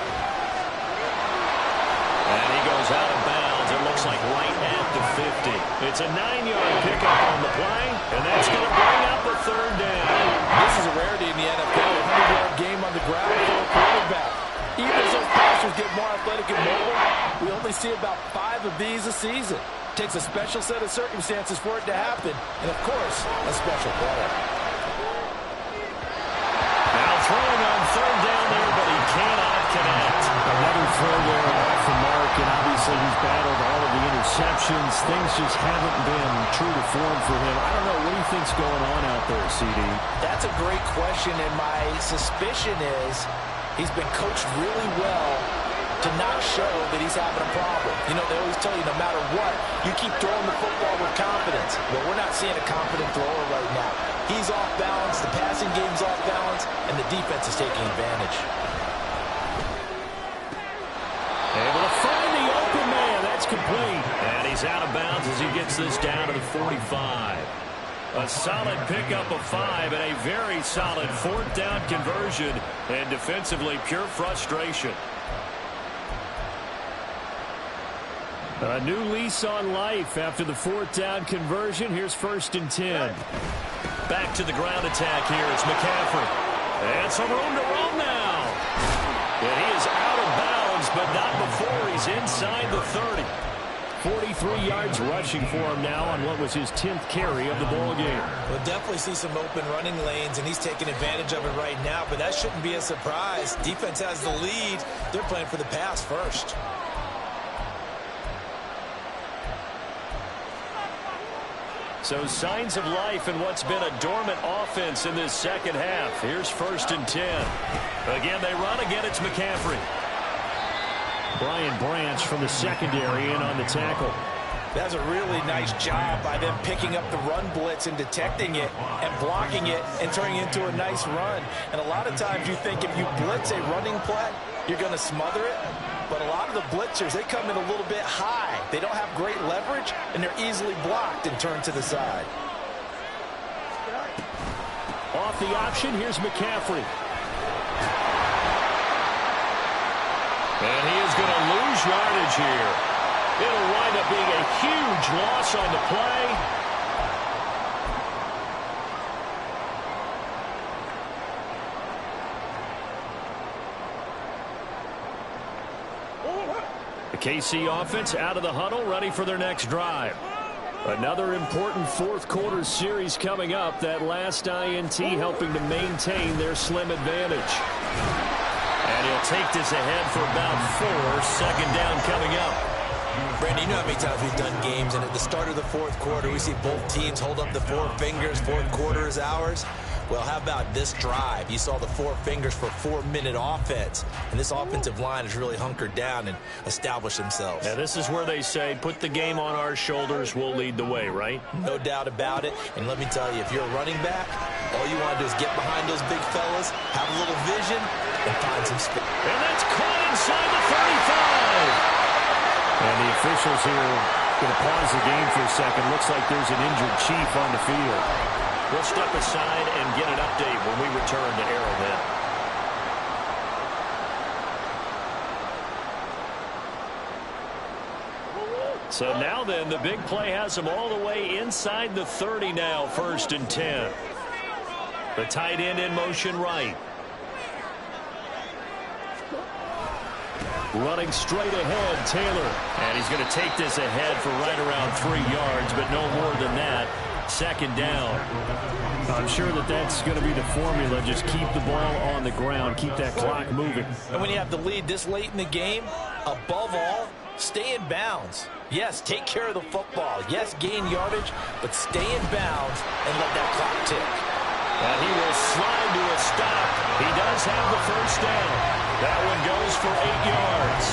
And he goes out of bounds. It looks like right at the 50. It's a 9-yard pickup on the play, and that's going to bring up a 3rd down. This is a rarity in the NFL, a 100-yard game on the ground for a quarterback. Even as those passers get more athletic and mobile, we only see about 5 of these a season. Takes a special set of circumstances for it to happen, and of course, a special player. Throwing on 3rd down there, but he cannot connect. Another throw there off the mark, and obviously he's battled all of the interceptions. Things just haven't been true to form for him. I don't know. What do you think's going on out there, CD? That's a great question, and my suspicion is he's been coached really well to not show that he's having a problem. You know, they always tell you no matter what, you keep throwing the football with confidence. Well, we're not seeing a confident thrower right now. He's off balance, the passing game's off balance, and the defense is taking advantage. Able to find the open man. That's complete. And he's out of bounds as he gets this down to the 45. A solid pickup of 5 and a very solid 4th down conversion. And defensively, pure frustration. A new lease on life after the 4th down conversion. Here's 1st and 10. Back to the ground attack here. It's McCaffrey. And some room to roam now. And he is out of bounds, but not before he's inside the 30. 43 yards rushing for him now on what was his 10th carry of the ball game. We'll definitely see some open running lanes, and he's taking advantage of it right now, but that shouldn't be a surprise. Defense has the lead. They're playing for the pass first. So signs of life in what's been a dormant offense in this second half. Here's 1st and 10. Again, they run. Again, it's McCaffrey. Brian Branch from the secondary in on the tackle. That's a really nice job by them picking up the run blitz and detecting it and blocking it and turning it into a nice run. And a lot of times you think if you blitz a running play, you're going to smother it. But a lot of the blitzers, they come in a little bit high. They don't have great leverage, and they're easily blocked and turned to the side. Off the option, here's McCaffrey. And he is going to lose yardage here. It'll wind up being a huge loss on the play. The KC offense out of the huddle, ready for their next drive. Another important fourth quarter series coming up. That last INT helping to maintain their slim advantage. And he'll take this ahead for about 4. Second down coming up. Brandon, you know how many times we've done games, and at the start of the fourth quarter, we see both teams hold up the 4 fingers. Fourth quarter is ours. Well, how about this drive? You saw the 4 fingers for 4-minute offense, and this offensive line has really hunkered down and established themselves. Now, this is where they say, put the game on our shoulders, we'll lead the way, right? No doubt about it. And let me tell you, if you're a running back, all you want to do is get behind those big fellas, have a little vision, and find some space. And that's caught inside the 35. And the officials here going to pause the game for a second. Looks like there's an injured Chief on the field. We'll step aside and get an update when we return to Arrowhead. So now then, the big play has them all the way inside the 30 now, 1st and 10. The tight end in motion right. Running straight ahead, Taylor. And he's going to take this ahead for right around 3 yards, but no more than that. Second down. I'm sure that that's going to be the formula. Just keep the ball on the ground. Keep that clock moving. And when you have the lead this late in the game, above all, stay in bounds. Yes, take care of the football. Yes, gain yardage, but stay in bounds and let that clock tick. And he will slide to a stop. He does have the first down. That one goes for 8 yards.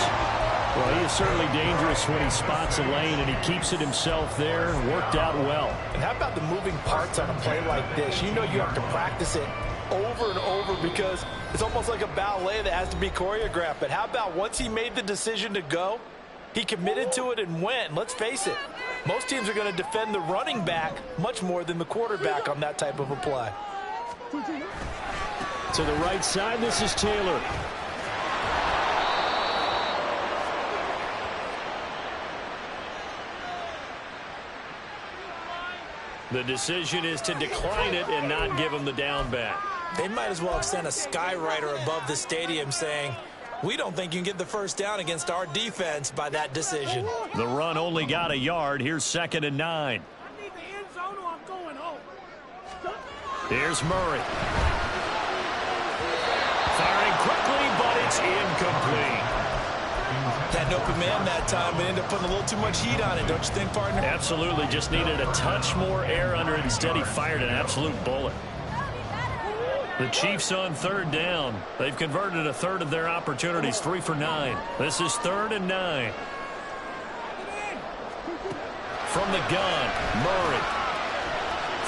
Well, he is certainly dangerous when he spots a lane, and he keeps it himself there. Worked out well. And how about the moving parts on a play like this? You know you have to practice it over and over because it's almost like a ballet that has to be choreographed. But how about once he made the decision to go, he committed to it and went. Let's face it, most teams are going to defend the running back much more than the quarterback on that type of a play. To the right side, this is Taylor. The decision is to decline it and not give him the down back. They might as well have sent a skywriter above the stadium saying, we don't think you can get the first down against our defense by that decision. The run only got a yard. Here's 2nd and 9. I need the end zone or I'm going home. Here's Murray. Firing quickly, but it's incomplete. Had an open man that time, but ended up putting a little too much heat on it, don't you think, partner? Absolutely. Just needed a touch more air under it. Instead, he fired an absolute bullet. The Chiefs on 3rd down. They've converted a third of their opportunities, 3 for 9. This is 3rd and 9. From the gun, Murray.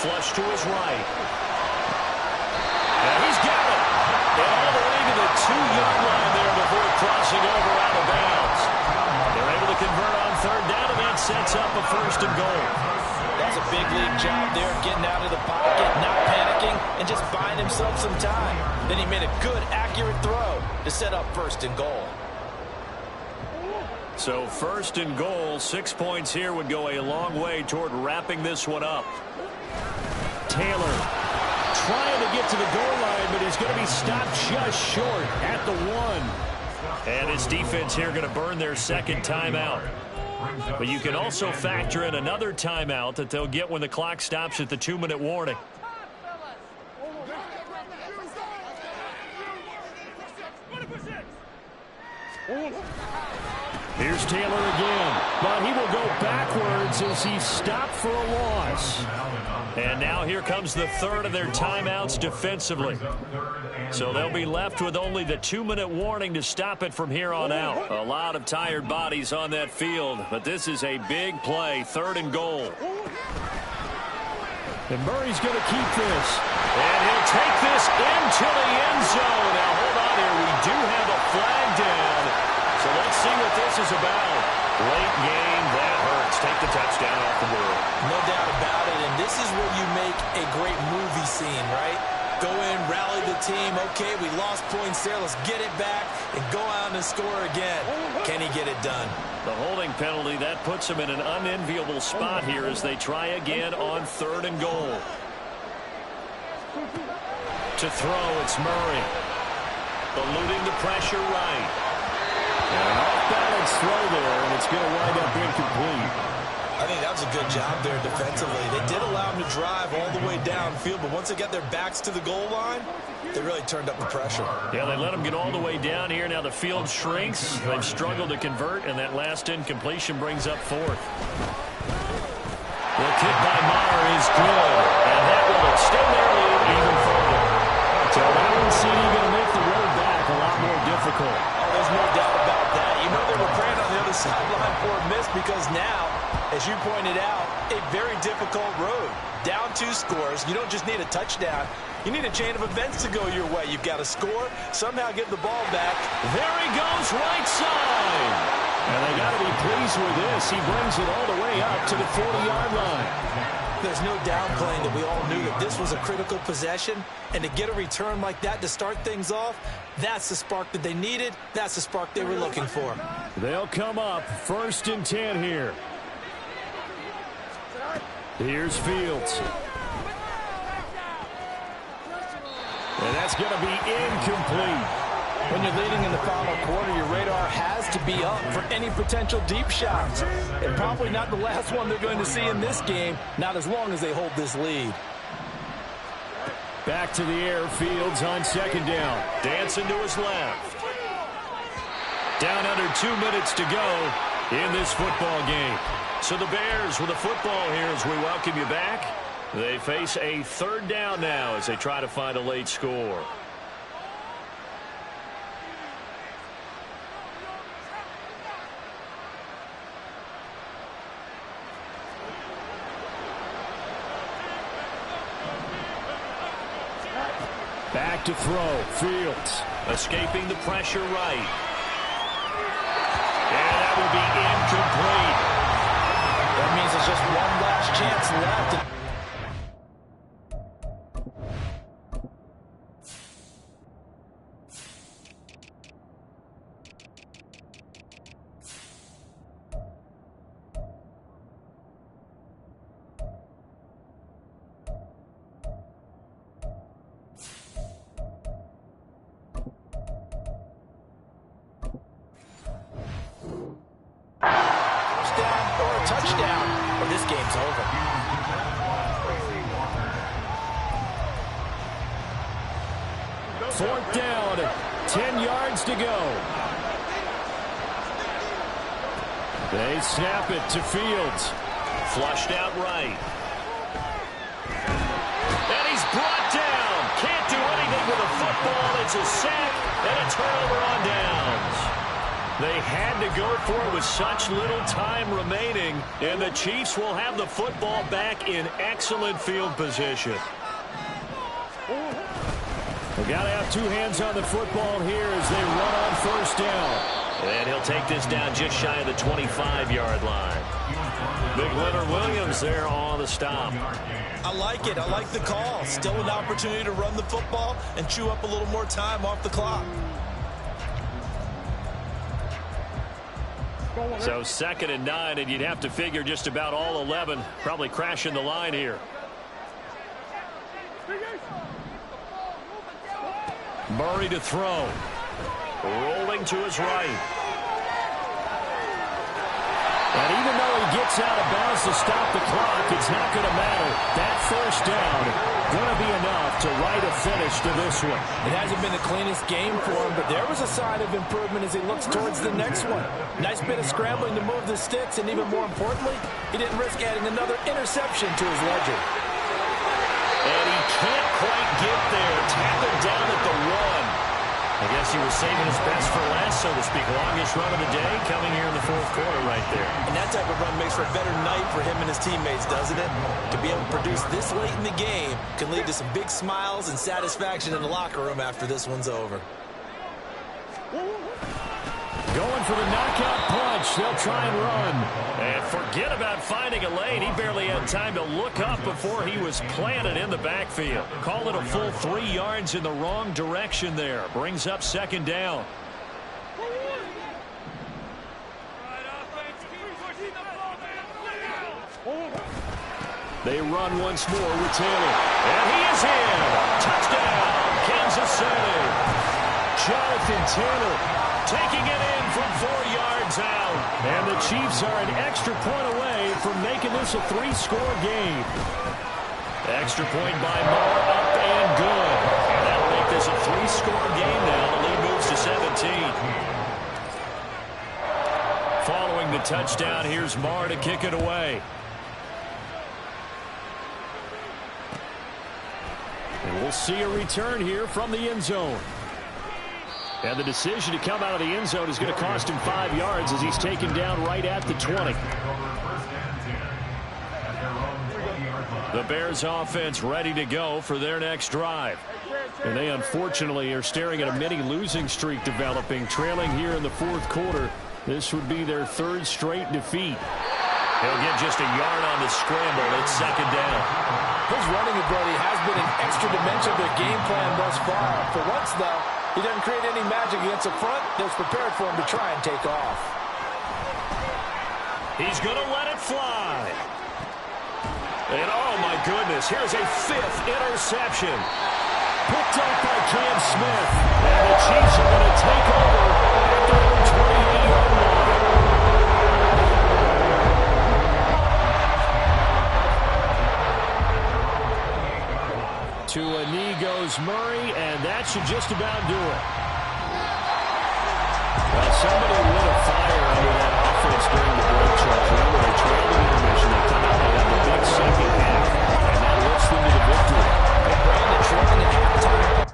Flush to his right. And he's got it. And all the way to the 2-yard line there before crossing over out of bounds. They're able to convert on 3rd down, and that sets up a 1st and goal. That's a big league job there, getting out of the pocket, not panicking, and just buying himself some time. Then he made a good, accurate throw to set up 1st and goal. So 1st and goal, 6 points here would go a long way toward wrapping this one up. Taylor trying to get to the goal line, but he's going to be stopped just short at the 1. And his defense here going to burn their 2nd timeout. But you can also factor in another timeout that they'll get when the clock stops at the 2-minute warning. Here's Taylor again, but he will go backwards as he's stopped for a loss. And now here comes the third of their timeouts defensively. So they'll be left with only the 2-minute warning to stop it from here on out. A lot of tired bodies on that field, but this is a big play, 3rd and goal. And Murray's going to keep this. And he'll take this into the end zone. Now, hold on here. We do have a flag down. So let's see what this is about. Late game, that hurts. Take the touchdown off the board. No doubt about it, and this is where you make a great movie scene, right? Go in, rally the team. Okay, we lost points there. Let's get it back and go out and score again. Can he get it done? The holding penalty, that puts him in an unenviable spot here as they try again on 3rd and goal. To throw, it's Murray. Eluding the pressure right. An off-balance throw there, and it's going to wind up incomplete. I think that was a good job there defensively. They did allow him to drive all the way downfield, but once they got their backs to the goal line, they really turned up the pressure. Yeah, they let him get all the way down here. Now the field shrinks. They've struggled to convert, and that last incompletion brings up 4th. The kick by Maher is good, and that will extend their lead even further. So that one seemed going to make the road back a lot more difficult. Oh, there's no doubt about that. You know they were praying on the other sideline for a miss because now, as you pointed out, a very difficult road. Down 2 scores. You don't just need a touchdown. You need a chain of events to go your way. You've got to score, somehow give the ball back. There he goes, right side. And they got to be pleased with this. He brings it all the way up to the 40-yard line. There's no downplaying that we all knew that this was a critical possession, and to get a return like that to start things off, that's the spark that they needed. That's the spark they were looking for. They'll come up 1st and 10 here. Here's Fields. And that's going to be incomplete. When you're leading in the final quarter, your radar has to be up for any potential deep shots. And probably not the last one they're going to see in this game, not as long as they hold this lead. Back to the air, Fields on 2nd down. Dancing to his left. Down under 2 minutes to go in this football game. So the Bears with the football here as we welcome you back. They face a 3rd down now as they try to find a late score. Back to throw, Fields. Escaping the pressure right. And that will be incomplete. That means it's just one last chance left. Touchdown, or this game's over. 4th down, 10 yards to go. They snap it to Fields. Flushed out right. And he's brought down. Can't do anything with a football. It's a sack and a turnover on downs. They had to go for it with such little time remaining, and the Chiefs will have the football back in excellent field position. They got to have 2 hands on the football here as they run on 1st down. And he'll take this down just shy of the 25-yard line. Big Leonard Williams there on the stop. I like it. I like the call. Still an opportunity to run the football and chew up a little more time off the clock. So 2nd and 9, and you'd have to figure just about all 11 probably crashing the line here. Murray to throw. Rolling to his right. And even though he gets out of bounds to stop the clock, it's not going to matter. That first down going to be enough to write a finish to this one. It hasn't been the cleanest game for him, but there was a sign of improvement as he looks towards the next one. Nice bit of scrambling to move the sticks, and even more importantly, he didn't risk adding another interception to his ledger. And he can't quite get there. Tackled down at the 1. I guess he was saving his best for last, so to speak. Longest run of the day coming here in the fourth quarter right there. And that type of run makes for a better night for him and his teammates, doesn't it? To be able to produce this late in the game can lead to some big smiles and satisfaction in the locker room after this one's over. Going for the knockout punch. They'll try and run. And forget about finding a lane. He barely had time to look up before he was planted in the backfield. Call it a full 3 yards in the wrong direction there. Brings up second down. They run once more with Taylor. And he is in. Touchdown, Kansas City. Jonathan Taylor taking it in from 4 yards out. And the Chiefs are an extra point away from making this a 3-score game. Extra point by Moore, up and good. And that'll make this a 3-score game now. The lead moves to 17. Following the touchdown, here's Moore to kick it away. And we'll see a return here from the end zone. And the decision to come out of the end zone is going to cost him 5 yards as he's taken down right at the 20. The Bears offense ready to go for their next drive. And they unfortunately are staring at a mini losing streak developing, trailing here in the fourth quarter. This would be their 3rd straight defeat. He'll get just a yard on the scramble. It's second down. His running ability has been an extra dimension of their game plan thus far. For once, though, he doesn't create any magic against the front that's prepared for him to try and take off. He's going to let it fly. And oh my goodness, here's a 5th interception. Picked up by Cam Smith. And the Chiefs are going to take over at their 28-yard line. To a knee goes Murray, and that should just about do it. Well, somebody lit a fire under that offense during the break, Charles. Remember, they trailed in intermission. They come out, they have the big second half, and that lifts them to the victory. They ran the trailing at halftime.